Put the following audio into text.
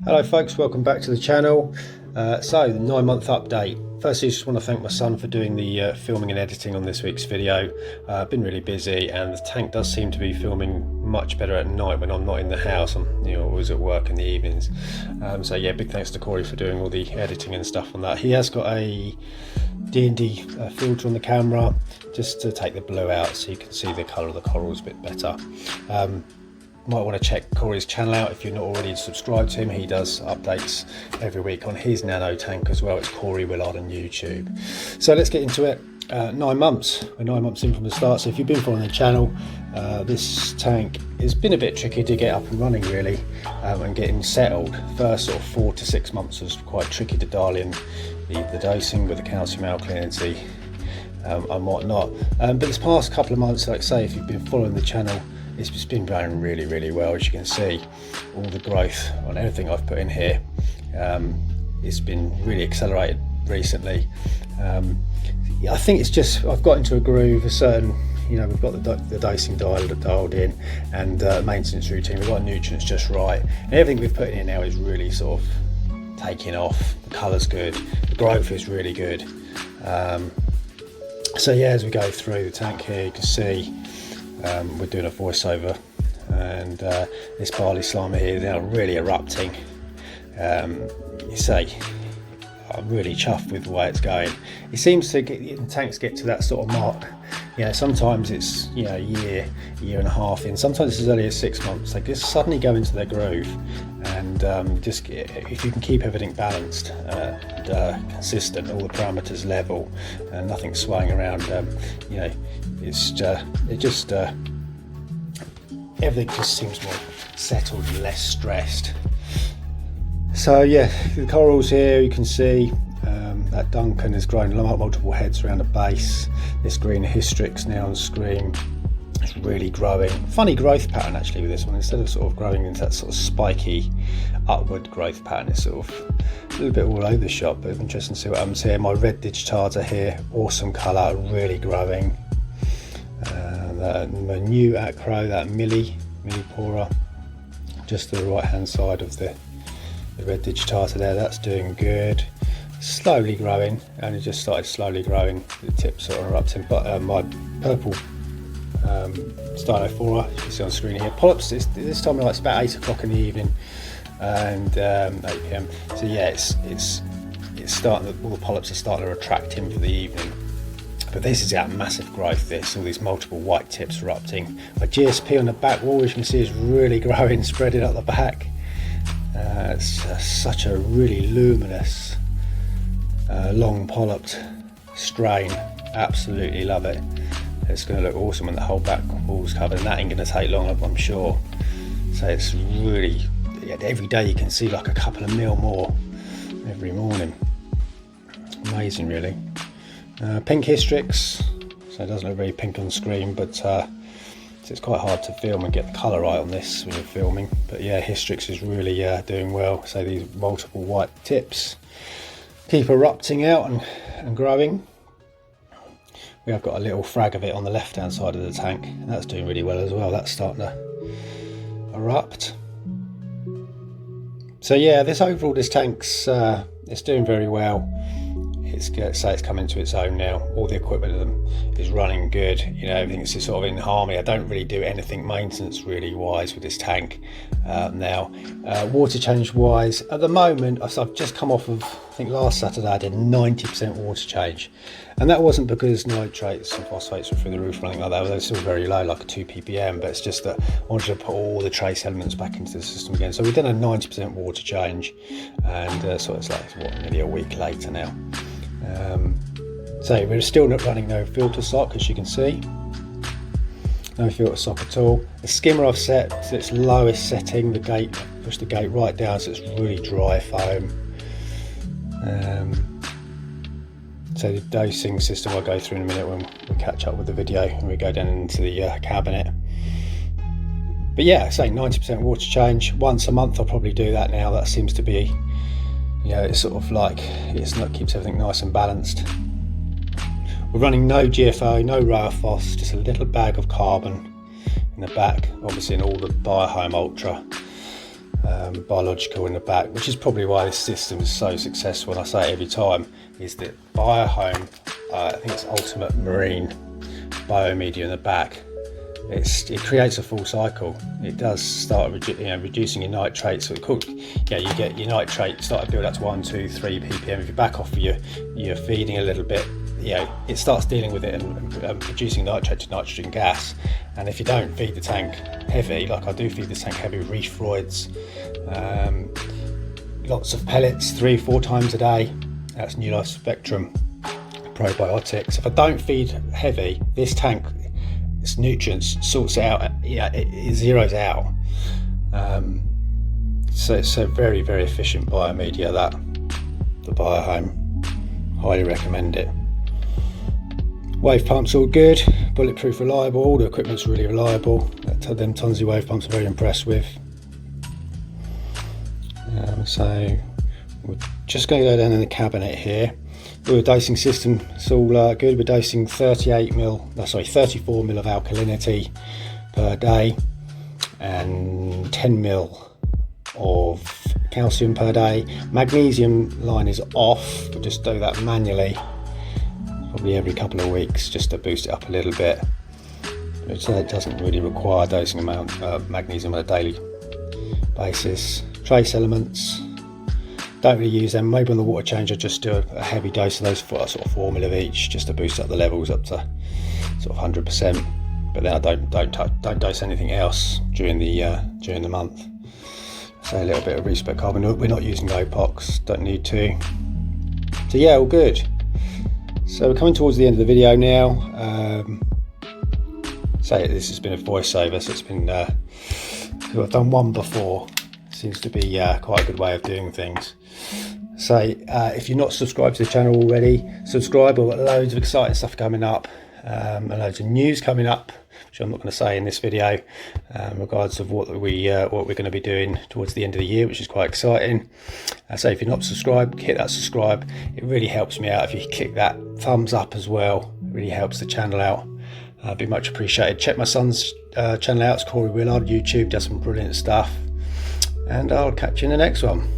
Hello folks, welcome back to the channel. So the 9-month update. Firstly, I just want to thank my son for doing the filming and editing on this week's video. Been really busy, and the tank does seem to be filming much better at night when I'm not in the house. I'm always at work in the evenings. So yeah, big thanks to Corey for doing all the editing and stuff on that. He has got a D&D filter on the camera just to take the blue out so you can see the colour of the corals a bit better. Might want to check Corey's channel out if you're not already subscribed to him. He does updates every week on his nano tank as well. It's Corey Willard on YouTube. So let's get into it. 9 months. We're 9 months in from the start. So if you've been following the channel, this tank has been a bit tricky to get up and running really, and getting settled. First sort of 4 to 6 months was quite tricky to dial in the dosing with the calcium alkalinity and whatnot. But this past couple of months, like I say, if you've been following the channel, it's just been going really well. As you can see, all the growth on everything I've put in here, it's been really accelerated recently. I think it's just I've got into a groove, a certain, we've got the dosing dialed in, and maintenance routine. We've got nutrients just right, and everything we've put in here now is really sort of taking off. The colour's good, the growth is really good. So yeah, as we go through the tank here, you can see we're doing a voiceover, and this Bali slimier here is now really erupting. You say, I'm really chuffed with the way it's going. It seems to get, the tanks get to that sort of mark. Sometimes it's a year and a half in. Sometimes it's as early as 6 months. They just suddenly go into their groove, and if you can keep everything balanced and consistent, all the parameters level, and nothing swaying around, everything just seems more settled and less stressed. So yeah, the corals here, you can see that Duncan has grown multiple heads around the base. This green histerix now on screen, it's really growing. Funny growth pattern actually with this one. Instead of sort of growing into that sort of spiky upward growth pattern, it's sort of a little bit all over the shop, but interesting to see what happens here. My red digitarta here, awesome colour, really growing. My new acro, that miliepora, just to the right hand side of the red digitarta there, that's doing good. Slowly growing, and it just started slowly growing. The tips are erupting. But my purple stylopora, you can see on screen here, polyps. This time it's about 8 o'clock in the evening, and 8 p.m. So yeah, it's starting. All the polyps are starting to attract him for the evening. But this is our massive growth. All these multiple white tips erupting. My GSP on the back wall, as you can see, is really growing, spreading up the back. It's such a really luminous, long polyped strain. Absolutely love it. It's going to look awesome when the whole back wall's covered, and that ain't going to take long, I'm sure. So it's really, every day you can see like a couple of mil more every morning. Amazing, really. Pink histerix, so it doesn't look very pink on screen, but so it's quite hard to film and get the colour right on this when you're filming. But yeah, histerix is really doing well. So these multiple white tips keep erupting out and growing. We have got a little frag of it on the left hand side of the tank, and that's doing really well as well. That's starting to erupt. So yeah, this tank's it's doing very well. It's coming to its own now. All the equipment is running good. Everything's just sort of in harmony. I don't really do anything maintenance really wise with this tank now. Water change wise, at the moment, I've just come off of, I think last Saturday I did 90% water change, and that wasn't because nitrates and phosphates were through the roof or anything like that. They're still very low, like a 2 ppm, but it's just that I wanted to put all the trace elements back into the system again. So we've done a 90% water change, and so it's like nearly a week later now. So we're still not running no filter sock, as you can see. No filter sock at all. The skimmer I've set to its lowest setting, push the gate right down so it's really dry foam. So the dosing system I'll go through in a minute when we catch up with the video and we go down into the cabinet. But yeah, say 90% water change once a month. I'll probably do that now. That seems to be, it's sort of like keeps everything nice and balanced. We're running no GFO, no Rowaphos, just a little bag of carbon in the back, obviously in all the Biohome Ultra biological in the back, which is probably why this system is so successful, and I say it every time, is that Biohome, I think it's Ultimate Marine Biomedia in the back. It creates a full cycle. It does start reducing your nitrates. So you get your nitrate start to build up to 1, 2, 3 ppm. If you back off you're feeding a little bit, it starts dealing with it and producing nitrate to nitrogen gas. And if you don't feed the tank heavy, like I do feed the tank heavy with reef roids, lots of pellets 3-4 times a day, that's New Life Spectrum probiotics. If I don't feed heavy, this tank, its nutrients sorts it out, it zeroes out. So it's a very, very efficient biomedia, that the Biohome. Highly recommend it. Wave pumps all good, bulletproof, reliable. All the equipment's really reliable. Them Tonzi wave pumps I'm very impressed with. So we're just going to go down in the cabinet here. With a dosing system, it's all good. We're dosing 34 mil of alkalinity per day and 10 mil of calcium per day. Magnesium line is off. We'll just do that manually, probably every couple of weeks, just to boost it up a little bit. So it doesn't really require dosing amount of magnesium on a daily basis. Trace elements, don't really use them. Maybe on the water change I just do a heavy dose of those for sort of 4 mil of each, just to boost up the levels up to sort of 100%. But then I don't dose anything else during the month. So a little bit of reef carbon. We're not using Opox, don't need to. So yeah, all good. So we're coming towards the end of the video now. This has been a voiceover, so it's been I've done one before. Seems to be quite a good way of doing things. So if you're not subscribed to the channel already, subscribe. We've got loads of exciting stuff coming up, and loads of news coming up, which I'm not going to say in this video, in regards of what we're going to be doing towards the end of the year, which is quite exciting. So if you're not subscribed, hit that subscribe. It really helps me out. If you click that thumbs up as well, it really helps the channel out. Be much appreciated. Check my son's channel out. It's Corey Willard, YouTube, does some brilliant stuff. And I'll catch you in the next one.